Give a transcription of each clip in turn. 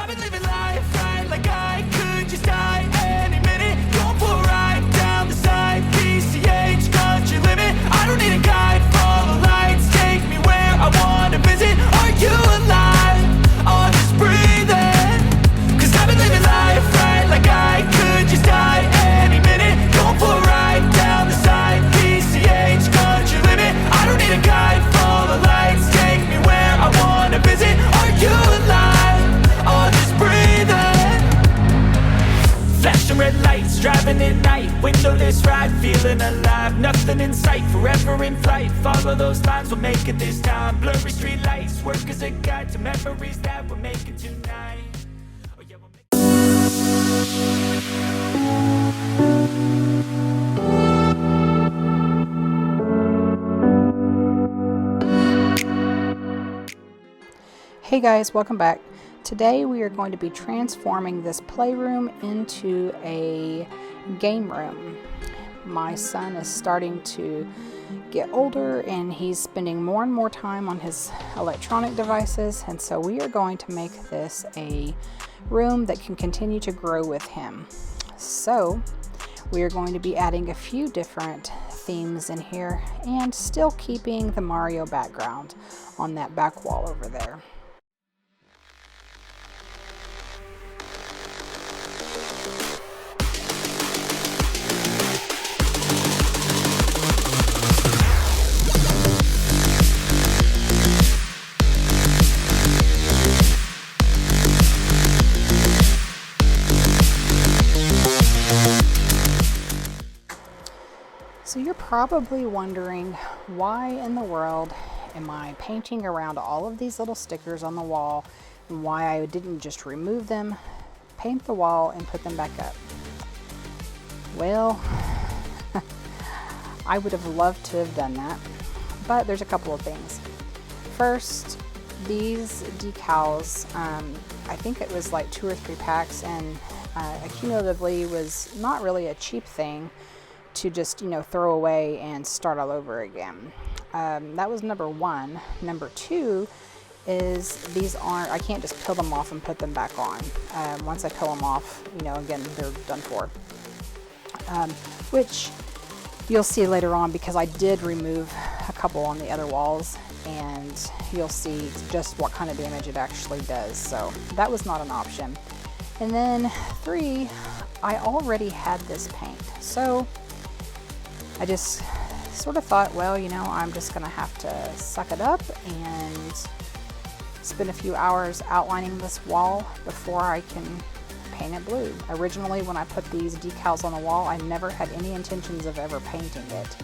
I've been living life right like I could just die any minute. Going for a ride down the side, PCH, country limit. I don't need a guide, follow lights, take me where I wanna visit. Are you alive? Or just breathing? Cause I've been living life right like I could just die any minute. Going for a ride down the side, PCH, country limit. I don't need a guide, follow lights, take me where I wanna visit. Are you alive? Or just breathing? Flashing red lights, driving at night, windowless ride, feeling alive. Nothing in sight, forever in flight. Follow those lines, we'll make it this time. Blurry street lights, work as a guide to memories that we're making tonight. Oh, yeah, we'll make Hey guys, welcome back. Today we are going to be transforming this playroom into a game room. My son is starting to get older and he's spending more and more time on his electronic devices, and so we are going to make this a room that can continue to grow with him. So we are going to be adding a few different themes in here and still keeping the Mario background on that back wall over there. So you're probably wondering, why in the world am I painting around all of these little stickers on the wall, and why I didn't just remove them, paint the wall, and put them back up? Well, I would have loved to have done that, but there's a couple of things. First, these decals, I think it was like 2 or 3 packs, and accumulatively was not really a cheap thing to just, throw away and start all over again. That was number one. Number two is I can't just peel them off and put them back on. Once I peel them off, again, they're done for. Which you'll see later on, because I did remove a couple on the other walls, and you'll see just what kind of damage it actually does. So that was not an option. And then 3, I already had this paint. So I just sort of thought, well, I'm just going to have to suck it up and spend a few hours outlining this wall before I can paint it blue. Originally, when I put these decals on the wall, I never had any intentions of ever painting it.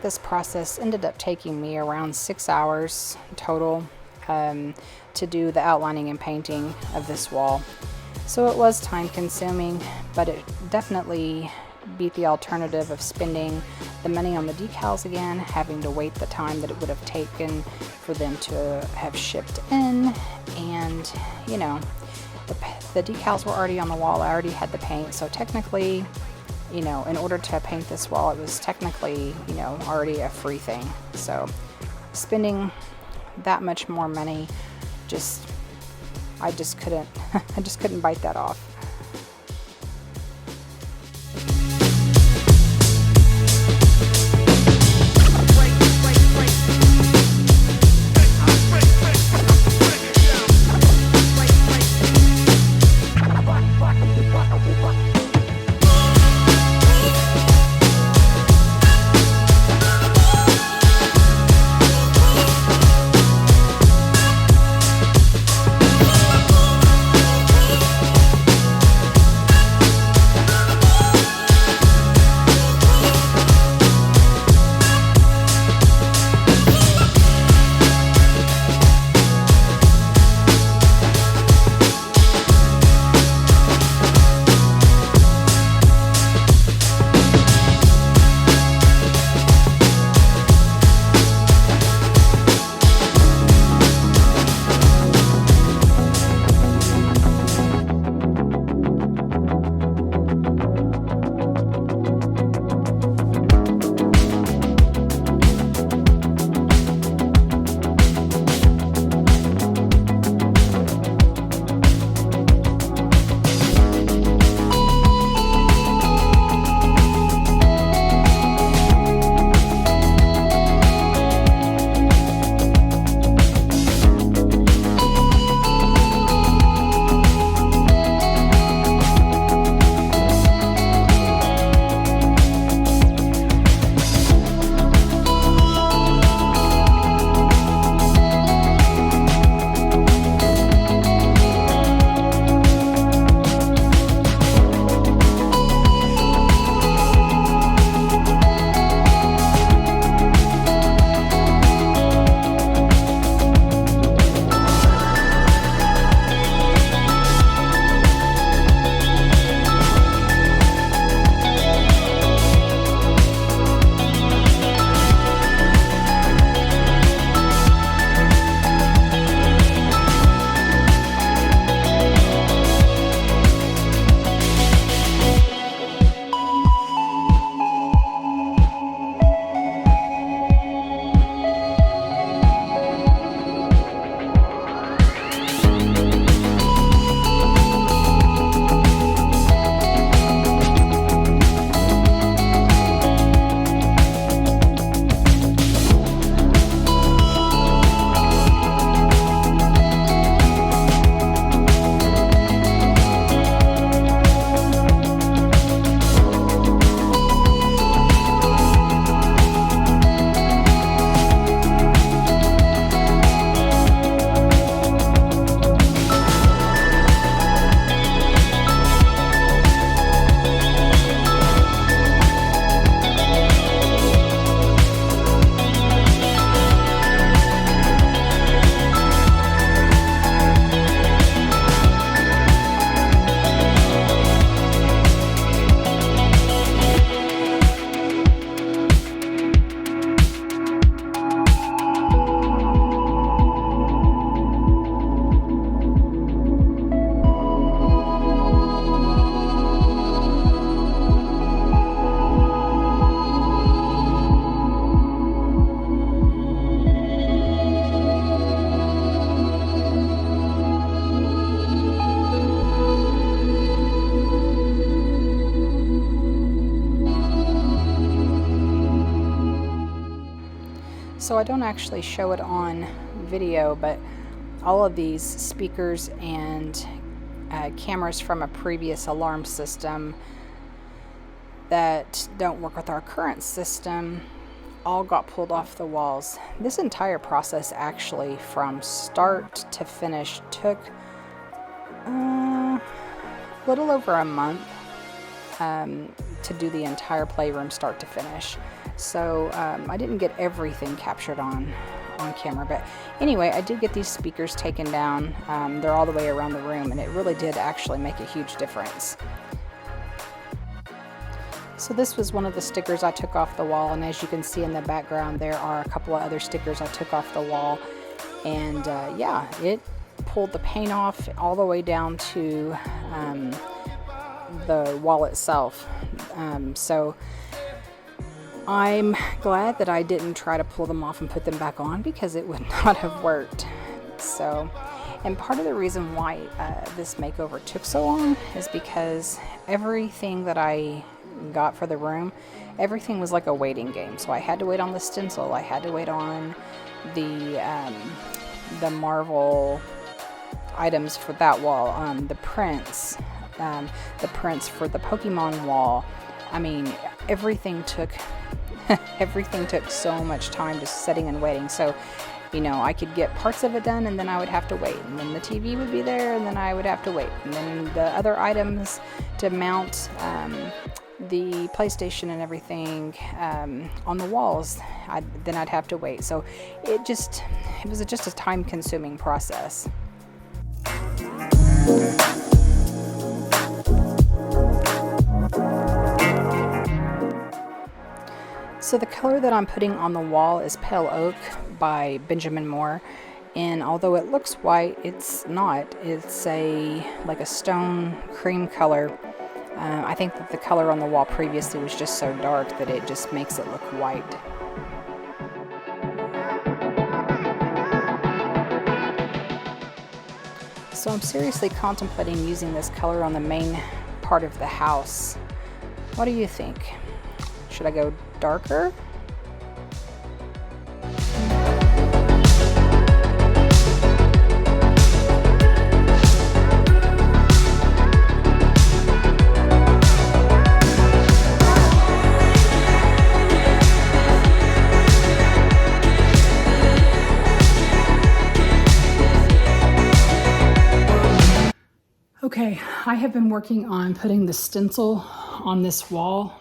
this process ended up taking me around 6 hours total to do the outlining and painting of this wall. So it was time consuming, but it definitely beat the alternative of spending the money on the decals again, having to wait the time that it would have taken for them to have shipped in. And you know, the decals were already on the wall. I already had the paint, so technically, you know, in order to paint this wall, it was technically, you know, already a free thing. So spending that much more money, I just couldn't I just couldn't bite that off. So I don't actually show it on video, but all of these speakers and cameras from a previous alarm system that don't work with our current system all got pulled off the walls. This entire process actually from start to finish took a little over a month to do the entire playroom start to finish. So I didn't get everything captured on camera, but anyway, I did get these speakers taken down. They're all the way around the room, and it really did actually make a huge difference. So this was one of the stickers I took off the wall, and as you can see in the background, there are a couple of other stickers I took off the wall, and yeah, it pulled the paint off all the way down to the wall itself. So I'm glad that I didn't try to pull them off and put them back on, because it would not have worked. So, and part of the reason why this makeover took so long is because everything that I got for the room, everything was like a waiting game. So I had to wait on the stencil, I had to wait on the Marvel items for that wall, the prints for the Pokemon wall. I mean, everything took so much time just sitting and waiting. So, you know, I could get parts of it done, and then I would have to wait, and then the TV would be there, and then I would have to wait, and then the other items to mount the PlayStation and everything on the walls, then I'd have to wait. So it was just a time-consuming process. So the color that I'm putting on the wall is Pale Oak by Benjamin Moore, and although it looks white, it's not. It's like a stone cream color. I think that the color on the wall previously was just so dark that it just makes it look white. So I'm seriously contemplating using this color on the main part of the house. What do you think? Should I go darker? Okay, I have been working on putting the stencil on this wall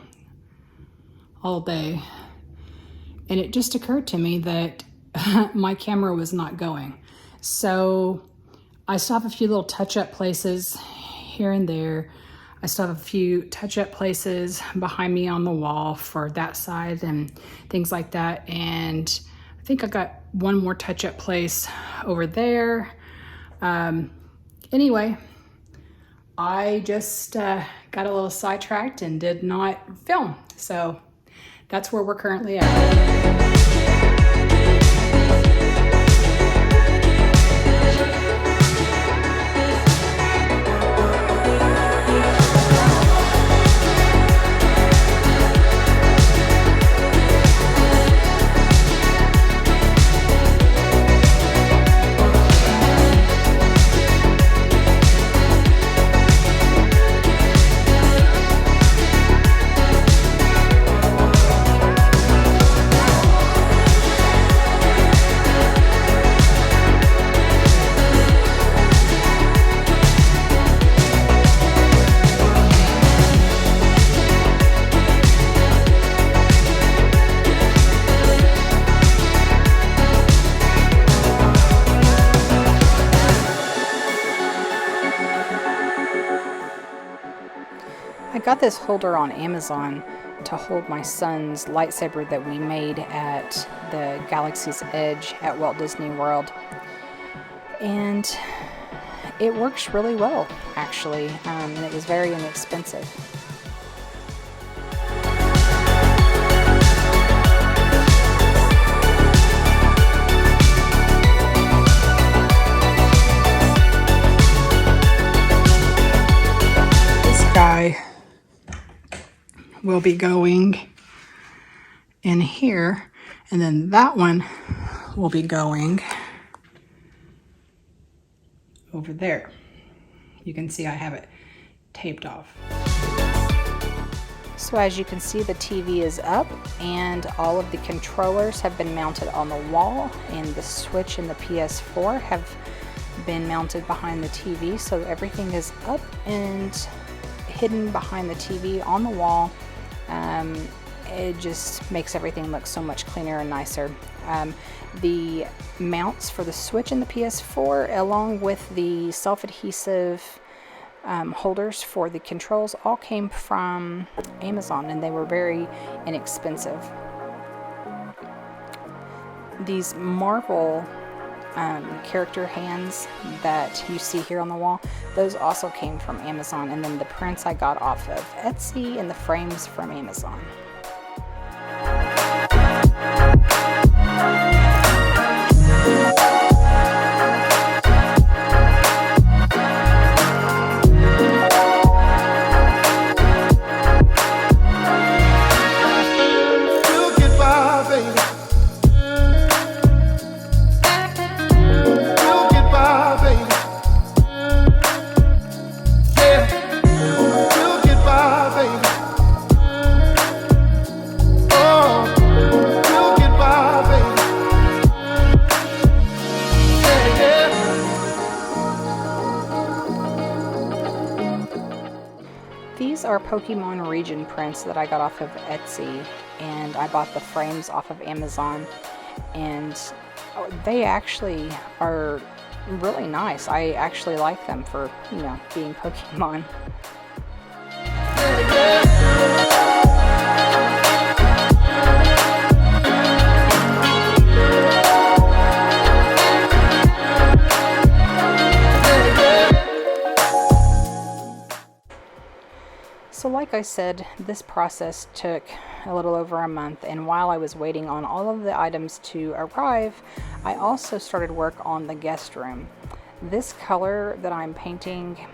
all day, and it just occurred to me that my camera was not going. So I still have a few little touch-up places here and there. I still have a few touch-up places behind me on the wall for that side and things like that. And I think I got one more touch-up place over there. Anyway, I just got a little sidetracked and did not film. So that's where we're currently at. I got this holder on Amazon to hold my son's lightsaber that we made at the Galaxy's Edge at Walt Disney World. And it works really well, actually, and it was very inexpensive. This guy will be going in here, and then that one will be going over there. You can see I have it taped off. So as you can see, the TV is up and all of the controllers have been mounted on the wall, and the Switch and the PS4 have been mounted behind the TV. So everything is up and hidden behind the TV on the wall. it just makes everything look so much cleaner and nicer. The mounts for the Switch and the PS4, along with the self-adhesive holders for the controls, all came from Amazon, and they were very inexpensive. These marble character hands that you see here on the wall, those also came from Amazon, and then the prints I got off of Etsy and the frames from Amazon. These are Pokemon region prints that I got off of Etsy, and I bought the frames off of Amazon, and they actually are really nice. I actually like them for, you know, being Pokemon. So like I said, this process took a little over a month, and while I was waiting on all of the items to arrive, I also started work on the guest room. This color that I'm painting,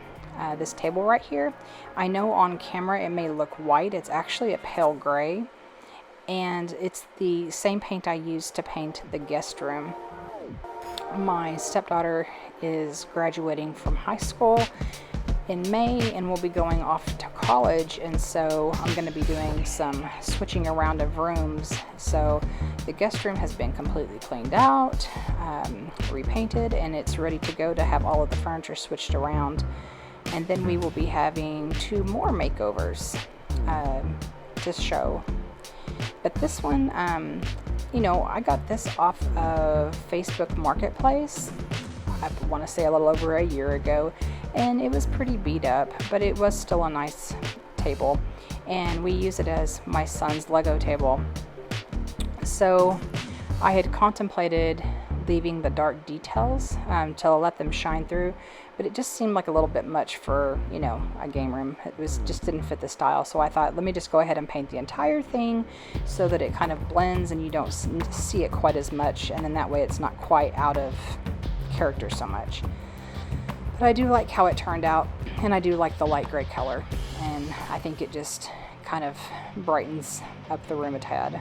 this table right here, I know on camera it may look white. It's actually a pale gray, and it's the same paint I used to paint the guest room. My stepdaughter is graduating from high school in May and will be going off to college, and so I'm going to be doing some switching around of rooms. So the guest room has been completely cleaned out, repainted, and it's ready to go to have all of the furniture switched around. And then we will be having 2 more makeovers to show. But this one, you know, I got this off of Facebook Marketplace, I want to say a little over a year ago, and it was pretty beat up, but it was still a nice table, and we use it as my son's Lego table. So I had contemplated leaving the dark details to let them shine through, but it just seemed like a little bit much for, you know, a game room. It was just didn't fit the style, so I thought, let me just go ahead and paint the entire thing so that it kind of blends and you don't see it quite as much, and then that way it's not quite out of character so much. But I do like how it turned out, and I do like the light gray color, and I think it just kind of brightens up the room a tad.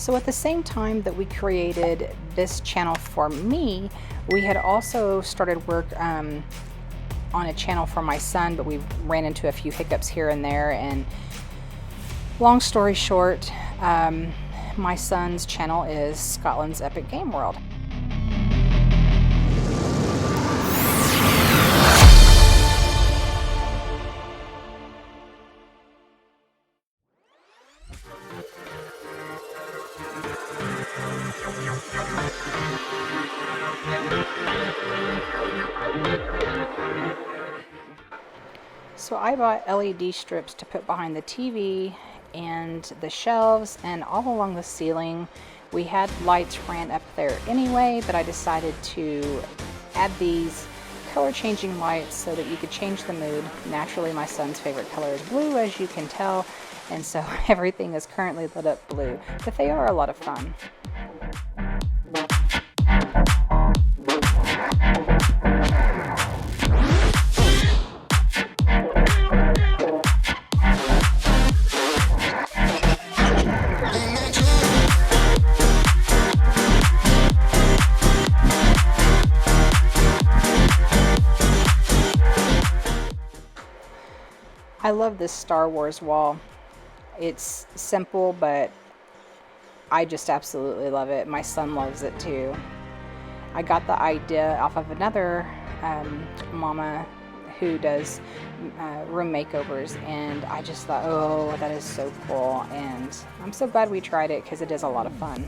So at the same time that we created this channel for me, we had also started work on a channel for my son, but we ran into a few hiccups here and there, and long story short, my son's channel is Scotland's Epic Game World. So I bought LED strips to put behind the TV and the shelves and all along the ceiling. We had lights ran up there anyway, but I decided to add these color changing lights so that you could change the mood. Naturally, my son's favorite color is blue, as you can tell, and so everything is currently lit up blue, but they are a lot of fun. I love this Star Wars wall. It's simple, but I just absolutely love it. My son loves it too. I got the idea off of another mama who does room makeovers, and I just thought, oh, that is so cool, and I'm so glad we tried it because it is a lot of fun.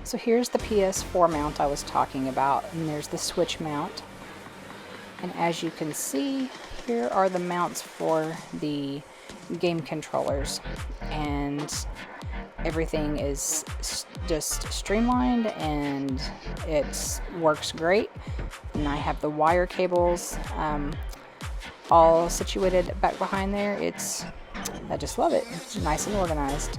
So here's the PS4 mount I was talking about, and there's the Switch mount. And as you can see, here are the mounts for the game controllers. And everything is just streamlined and it works great. And I have the wire cables all situated back behind there. I just love it. It's nice and organized.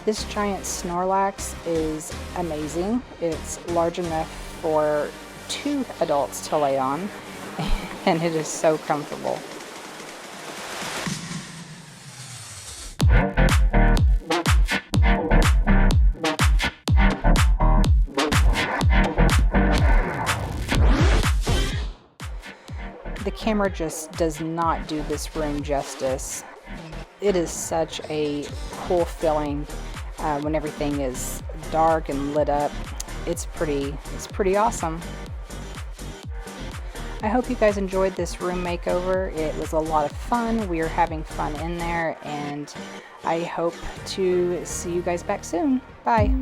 This giant Snorlax is amazing. It's large enough for 2 adults to lay on, and it is so comfortable. The camera just does not do this room justice. It is such a cool feeling when everything is dark and lit up. It's pretty awesome. I hope you guys enjoyed this room makeover. It was a lot of fun. We are having fun in there, and I hope to see you guys back soon. Bye.